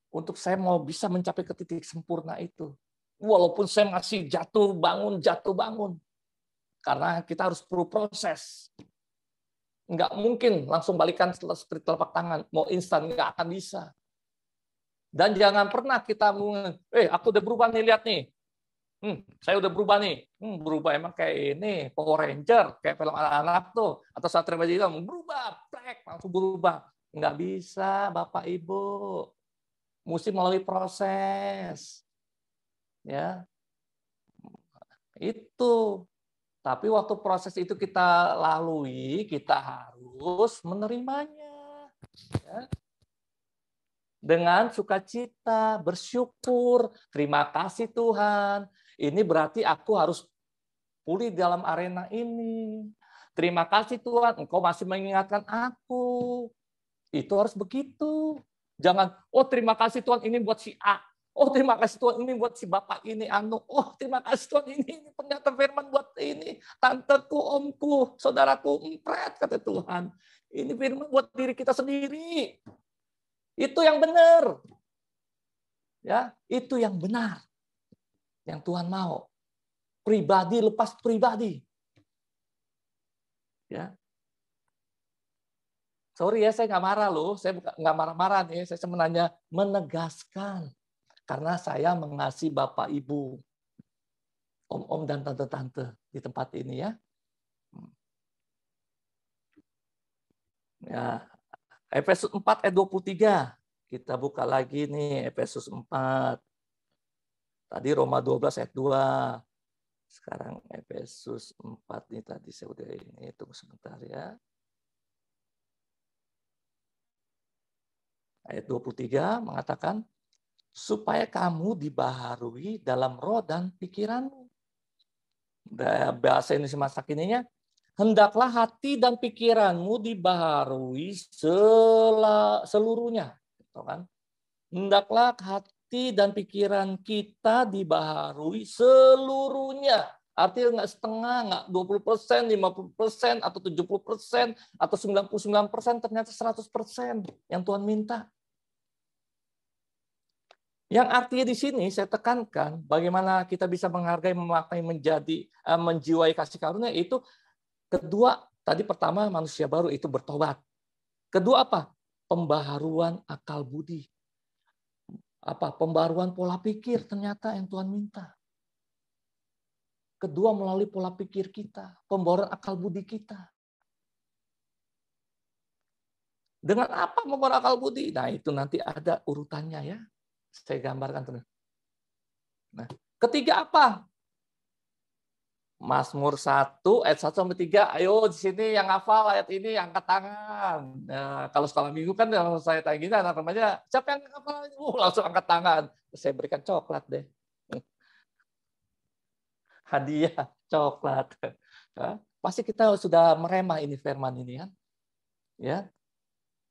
Untuk saya mau bisa mencapai ke titik sempurna itu. Walaupun saya masih jatuh bangun. Karena kita harus perlu proses. Nggak mungkin langsung balikan seperti telapak tangan. Mau instan, nggak akan bisa. Dan jangan pernah kita aku udah berubah nih, lihat nih. Saya udah berubah nih. Berubah emang kayak ini, Power Ranger, kayak film anak-anak tuh, atau Satria Baja Hitam, berubah, langsung berubah. Nggak bisa, Bapak Ibu. Mesti melalui proses. Ya. Itu. Tapi waktu proses itu kita lalui, kita harus menerimanya. Ya. Dengan sukacita, bersyukur, terima kasih Tuhan. Ini berarti aku harus pulih dalam arena ini. Terima kasih Tuhan, Engkau masih mengingatkan aku. Itu harus begitu. Jangan, terima kasih Tuhan ini buat si A. Terima kasih Tuhan ini buat si bapak ini, anu. Terima kasih Tuhan ini ternyata firman buat ini. Tanteku, omku, saudaraku, empret, kata Tuhan. Ini firman buat diri kita sendiri. Itu yang benar. Ya, itu yang benar. Yang Tuhan mau. Pribadi lepas pribadi. Ya. Sorry ya, saya nggak marah loh. Saya nggak marah-marah nih. Saya sebenarnya menegaskan. Karena saya mengasihi Bapak Ibu, om-om dan tante-tante di tempat ini ya. Ya. Efesus 4 ayat 23. Kita buka lagi nih Efesus 4. Tadi Roma 12 ayat 2. Sekarang Efesus 4 nih tadi saya udah ini, tunggu sebentar ya. Ayat 23 mengatakan, supaya kamu dibaharui dalam roh dan pikiranmu. Bahasa Indonesia masa kininya, hendaklah hati dan pikiranmu dibaharui seluruhnya. Gitu kan? Hendaklah hati dan pikiran kita dibaharui seluruhnya. Artinya nggak setengah, nggak 20%, 50%, atau 70%, atau 99%, ternyata 100% yang Tuhan minta. Yang artinya di sini saya tekankan bagaimana kita bisa menghargai, memaknai, menjiwai kasih karunia itu kedua, tadi pertama manusia baru itu bertobat. Kedua apa? Pembaharuan akal budi. Pembaharuan pola pikir ternyata yang Tuhan minta. Kedua melalui pola pikir kita, pembaharuan akal budi kita. Dengan apa membaharui akal budi? Nah, itu nanti ada urutannya ya. Saya gambarkan terus. Nah, ketiga apa? Mazmur 1 ayat 1 sampai 3. Ayo di sini yang hafal ayat ini angkat tangan. Nah, kalau sekolah minggu kan kalau saya tanya gini anak remaja, siapa yang hafal? Langsung angkat tangan. Saya berikan coklat deh. Hadiah coklat. Nah, pasti kita sudah meremah ini firman ini kan. Ya.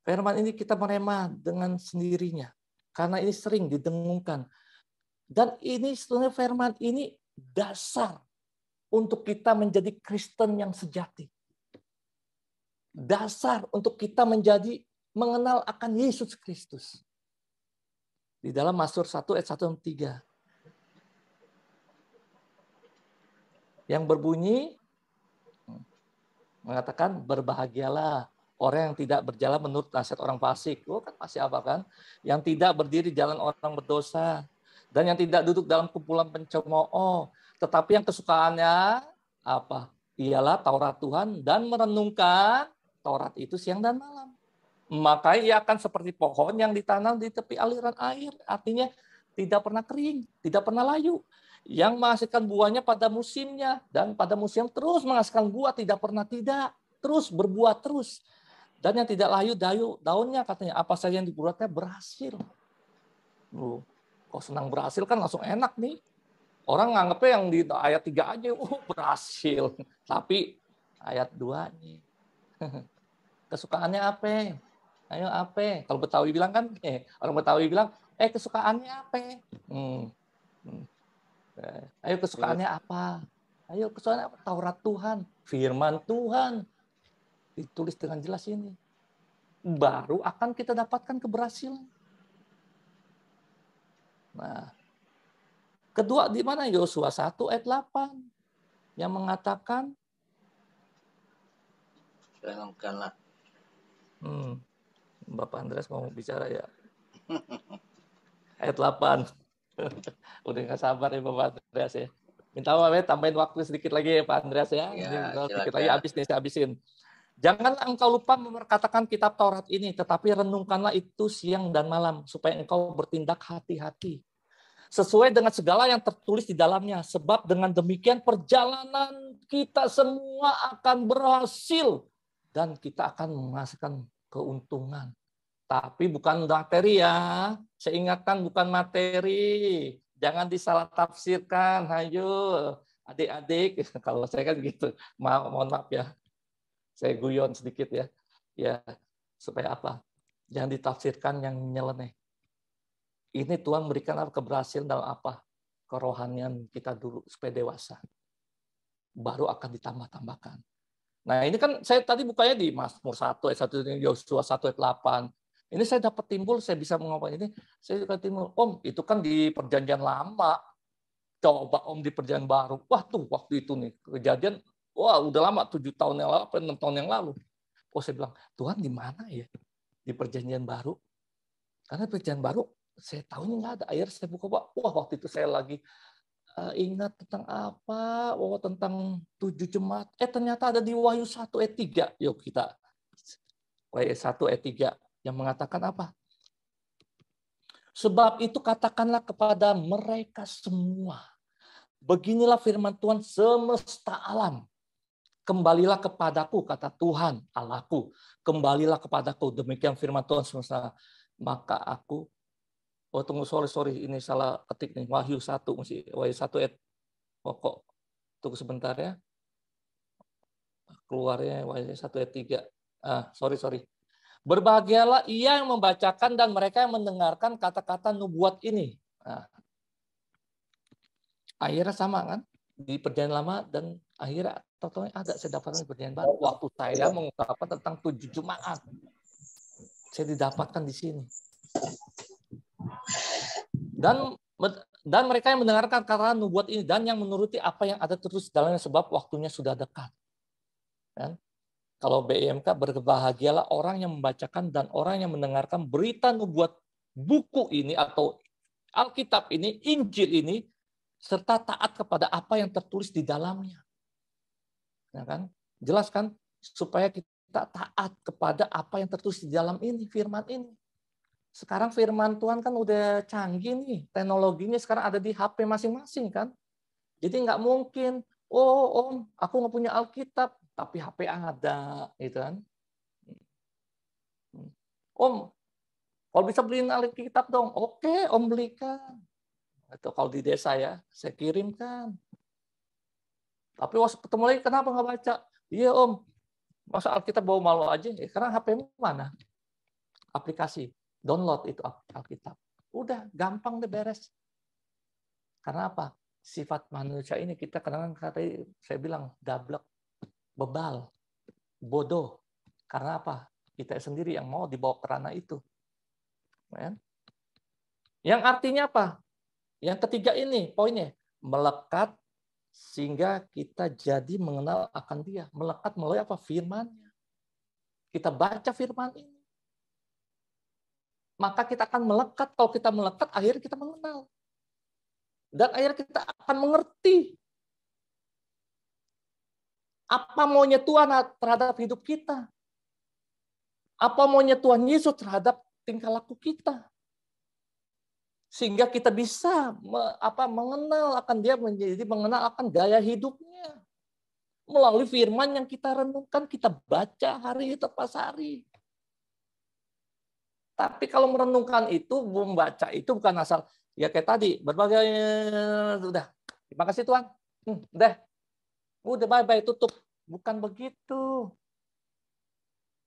Firman ini kita meremah dengan sendirinya. Karena ini sering didengungkan. Dan ini sebenarnya firman ini dasar untuk kita menjadi Kristen yang sejati. Dasar untuk kita menjadi mengenal akan Yesus Kristus. Di dalam Mazmur 1 ayat 1 dan 3. Yang berbunyi mengatakan berbahagialah orang yang tidak berjalan menurut nasihat orang fasik. Kan masih apa kan? Yang tidak berdiri jalan orang berdosa. Dan yang tidak duduk dalam kumpulan pencemooh. Tetapi yang kesukaannya apa? Ialah Taurat Tuhan dan merenungkan Taurat itu siang dan malam. Maka ia akan seperti pohon yang ditanam di tepi aliran air. Artinya tidak pernah kering, tidak pernah layu. Yang menghasilkan buahnya pada musimnya. Dan pada musim terus menghasilkan buah, tidak pernah tidak. Terus berbuah terus. Dan yang tidak layu daunnya katanya, apa saja yang dibuatnya berhasil. Kok senang berhasil kan langsung enak nih. Orang nganggepnya yang di ayat 3 aja, berhasil. Tapi ayat 2-nya. Kesukaannya apa? Ayo apa? Kalau Betawi bilang kan, orang Betawi bilang, kesukaannya apa? Ayo kesukaannya apa? Ayo kesukaannya apa? Taurat Tuhan, firman Tuhan. Ditulis dengan jelas ini. Baru akan kita dapatkan keberhasilan. Nah, kedua di mana? Yosua 1 ayat 8 yang mengatakan Renungkanlah. Bapak Andreas mau bicara ya. Ayat 8. Udah nggak sabar ya Bapak Andreas ya. Minta maaf ya, tambahin waktu sedikit lagi ya Pak Andreas ya. Sedikit lagi habis nih, saya habisin. Janganlah engkau lupa memperkatakan kitab Taurat ini, tetapi renungkanlah itu siang dan malam, supaya engkau bertindak hati-hati. Sesuai dengan segala yang tertulis di dalamnya. Sebab dengan demikian perjalanan kita semua akan berhasil. Dan kita akan menghasilkan keuntungan. Tapi bukan materi ya. Saya ingatkan bukan materi. Jangan disalah tafsirkan. Ayo adik-adik. Kalau saya kan gitu. Mohon maaf ya. Saya guyon sedikit ya. Ya, supaya apa? Jangan ditafsirkan yang nyeleneh. Ini Tuhan berikan keberhasilan dalam apa? Kerohanian kita dulu supaya dewasa. Baru akan ditambah-tambahkan. Nah, ini kan saya tadi bukanya di Mazmur 1 ayat 1, Yosua 1 ayat 8. Ini saya dapat timbul, saya bisa mengapa ini. Saya dapat timbul, Om, itu kan di perjanjian lama. Coba Om di perjanjian baru. Wah, tuh waktu itu nih kejadian, wah udah lama 7 tahun yang lalu, 6 tahun yang lalu. Oh, saya bilang, Tuhan di mana ya? Di perjanjian baru. Karena perjanjian baru saya tahunya nggak ada. Akhirnya saya buka, wah waktu itu saya lagi ingat tentang apa? Oh, tentang 7 jemaat. Ternyata ada di Wahyu 1 ayat 3. Yuk kita. Wahyu 1 ayat 3 yang mengatakan apa? Sebab itu katakanlah kepada mereka semua. Beginilah firman Tuhan semesta alam. Kembalilah kepadaku, kata Tuhan Allahku. Kembalilah kepadaku. Demikian firman Tuhan semesta. Maka aku, tunggu, sorry, ini salah ketik nih. Wahyu 1, Wahyu 1 ayat pokok. Tunggu sebentar ya. Keluarnya Wahyu 1 ayat 3. Sorry. Berbahagialah ia yang membacakan dan mereka yang mendengarkan kata-kata nubuat ini. Nah, akhirnya sama kan? Di perjanjian lama dan akhirnya ada saya dapatkan di perjanjian baru. Waktu saya mengungkapkan tentang 7 jemaat. Saya didapatkan di sini. Dan mereka yang mendengarkan kata nubuat ini dan yang menuruti apa yang ada terus dalamnya sebab waktunya sudah dekat. Kan? Kalau BIMK, berbahagialah orang yang membacakan dan orang yang mendengarkan berita nubuat buku ini atau Alkitab ini, Injil ini, serta taat kepada apa yang tertulis di dalamnya. Ya kan? Jelas kan? Supaya kita taat kepada apa yang tertulis di dalam ini, firman ini. Sekarang firman Tuhan kan udah canggih nih, teknologinya sekarang ada di HP masing-masing kan. Jadi nggak mungkin, Om, aku nggak punya Alkitab, tapi HP ada, gitu kan. Om, kalau bisa beliin Alkitab dong. Oke, Om belikan. Atau kalau di desa ya, saya kirimkan. Tapi waktu ketemu lagi, kenapa nggak baca? Iya Om, masa Alkitab bawa malu aja? Karena HP-mu mana? Aplikasi. Download itu Alkitab. Udah, gampang deh beres. Karena apa? Sifat manusia ini kita kadang-kadang saya bilang dablek, bebal, bodoh. Karena apa? Kita sendiri yang mau dibawa ke ranah itu. Yang artinya apa? Yang ketiga ini poinnya, melekat sehingga kita jadi mengenal akan Dia. Melekat melalui apa? Firman-Nya. Kita baca firman ini. Maka kita akan melekat. Kalau kita melekat, akhirnya kita mengenal. Dan akhirnya kita akan mengerti apa maunya Tuhan terhadap hidup kita. Apa maunya Tuhan Yesus terhadap tingkah laku kita. Sehingga kita bisa mengenal akan dia, mengenal akan gaya hidupnya. Melalui firman yang kita renungkan, kita baca hari lepas hari. Tapi kalau merenungkan itu, membaca itu bukan asal, ya kayak tadi, berbagai, udah, terima kasih Tuhan, udah bye-bye, tutup. Bukan begitu.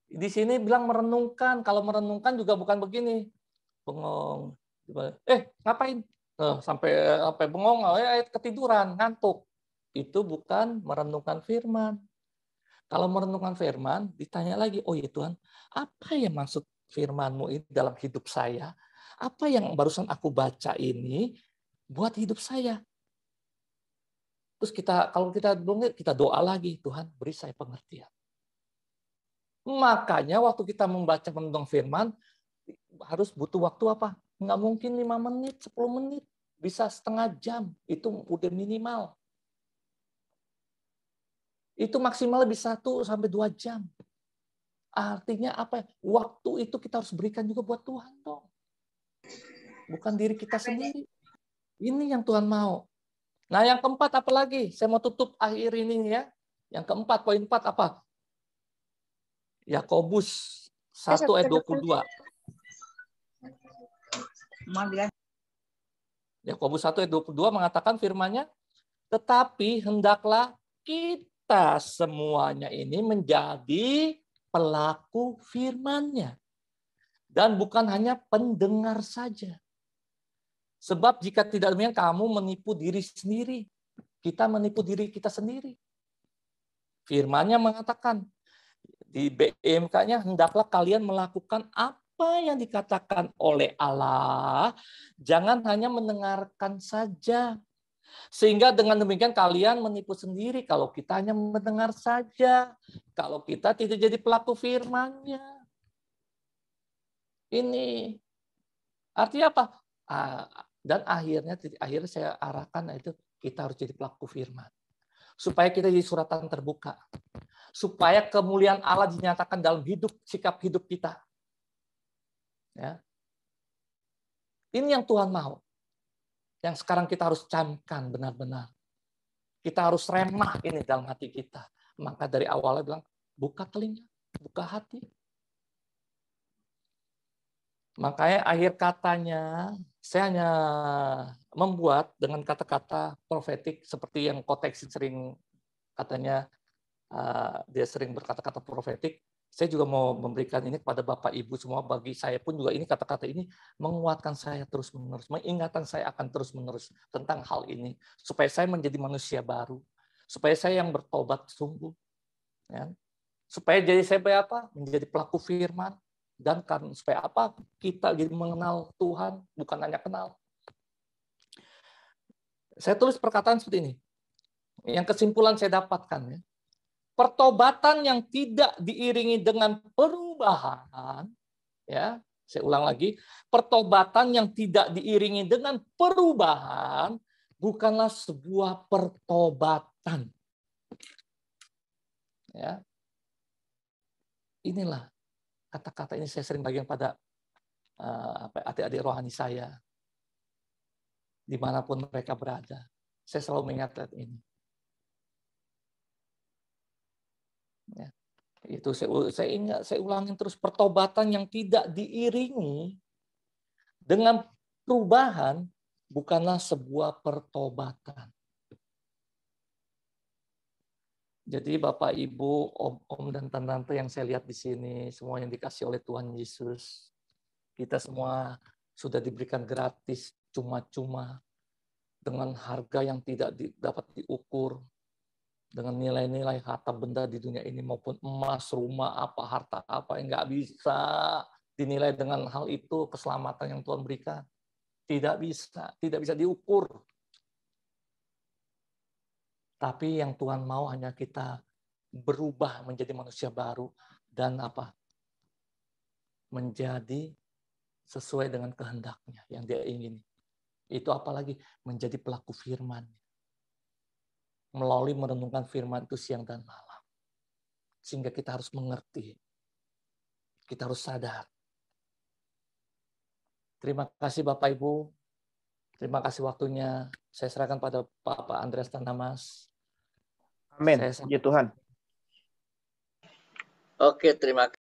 Di sini bilang merenungkan, kalau merenungkan juga bukan begini. Bengong. Ngapain? Sampai bengong, ketiduran, ngantuk. Itu bukan merenungkan firman. Kalau merenungkan firman, ditanya lagi, oh ya Tuhan, apa yang maksud firman-Mu ini dalam hidup saya? Apa yang barusan aku baca ini buat hidup saya? Terus kalau kita belum, kita doa lagi, Tuhan beri saya pengertian. Makanya waktu kita membaca merenung firman, harus butuh waktu apa? Nggak mungkin 5 menit, 10 menit. Bisa setengah jam. Itu udah minimal. Itu maksimal lebih 1 sampai 2 jam. Artinya apa? Waktu itu kita harus berikan juga buat Tuhan dong. Bukan diri kita sendiri. Ini yang Tuhan mau. Nah yang keempat apa lagi? Saya mau tutup akhir ini ya. Yang keempat, poin 4 apa? Yakobus 1 ayat 22. Yakobus 1 ayat 22 mengatakan firman-Nya, tetapi hendaklah kita semuanya ini menjadi pelaku firman-Nya. Dan bukan hanya pendengar saja. Sebab jika tidak demikian kamu menipu diri sendiri. Kita menipu diri kita sendiri. Firman-Nya mengatakan, di BMK-nya, hendaklah kalian melakukan apa yang dikatakan oleh Allah. Jangan hanya mendengarkan saja. Sehingga dengan demikian kalian menipu sendiri kalau kita hanya mendengar saja. Kalau kita tidak jadi pelaku firman-Nya. Ini artinya apa? Dan akhirnya saya arahkan itu kita harus jadi pelaku firman. Supaya kita jadi suratan terbuka. Supaya kemuliaan Allah dinyatakan dalam sikap hidup kita. Ya. Ini yang Tuhan mau. Yang sekarang kita harus camkan benar-benar. Kita harus remah ini dalam hati kita. Maka dari awalnya bilang, buka telinga, buka hati. Makanya akhir katanya, saya hanya membuat dengan kata-kata profetik seperti yang Kotex sering katanya, dia sering berkata-kata profetik. Saya juga mau memberikan ini kepada Bapak Ibu semua, bagi saya pun juga ini kata-kata ini menguatkan saya terus-menerus, mengingatkan saya akan terus-menerus tentang hal ini, supaya saya menjadi manusia baru, supaya saya yang bertobat sungguh, ya. Supaya jadi saya menjadi pelaku firman, dan supaya apa? Kita jadi mengenal Tuhan, bukan hanya kenal. Saya tulis perkataan seperti ini. Yang kesimpulan saya dapatkan, ya. Pertobatan yang tidak diiringi dengan perubahan, ya, saya ulang lagi, pertobatan yang tidak diiringi dengan perubahan bukanlah sebuah pertobatan. Ya. Inilah kata-kata ini saya sering bagikan pada adik-adik rohani saya, dimanapun mereka berada. Saya selalu mengingat ini. Ya. Itu saya ulangin terus, pertobatan yang tidak diiringi dengan perubahan bukanlah sebuah pertobatan. Jadi Bapak, Ibu, Om, dan Tante yang saya lihat di sini, semua yang dikasih oleh Tuhan Yesus, kita semua sudah diberikan gratis, cuma-cuma, dengan harga yang tidak dapat diukur, dengan nilai-nilai harta benda di dunia ini, maupun emas, rumah, harta apa, yang nggak bisa dinilai dengan hal itu, keselamatan yang Tuhan berikan. Tidak bisa diukur. Tapi yang Tuhan mau hanya kita berubah menjadi manusia baru dan menjadi sesuai dengan kehendaknya yang Dia ingini. Itu apalagi menjadi pelaku firman. Melalui merenungkan firman itu siang dan malam. Sehingga kita harus mengerti. Kita harus sadar. Terima kasih Bapak Ibu. Terima kasih waktunya. Saya serahkan pada Bapak Andreas Tanamas. Amin. Puji Tuhan. Oke, terima kasih.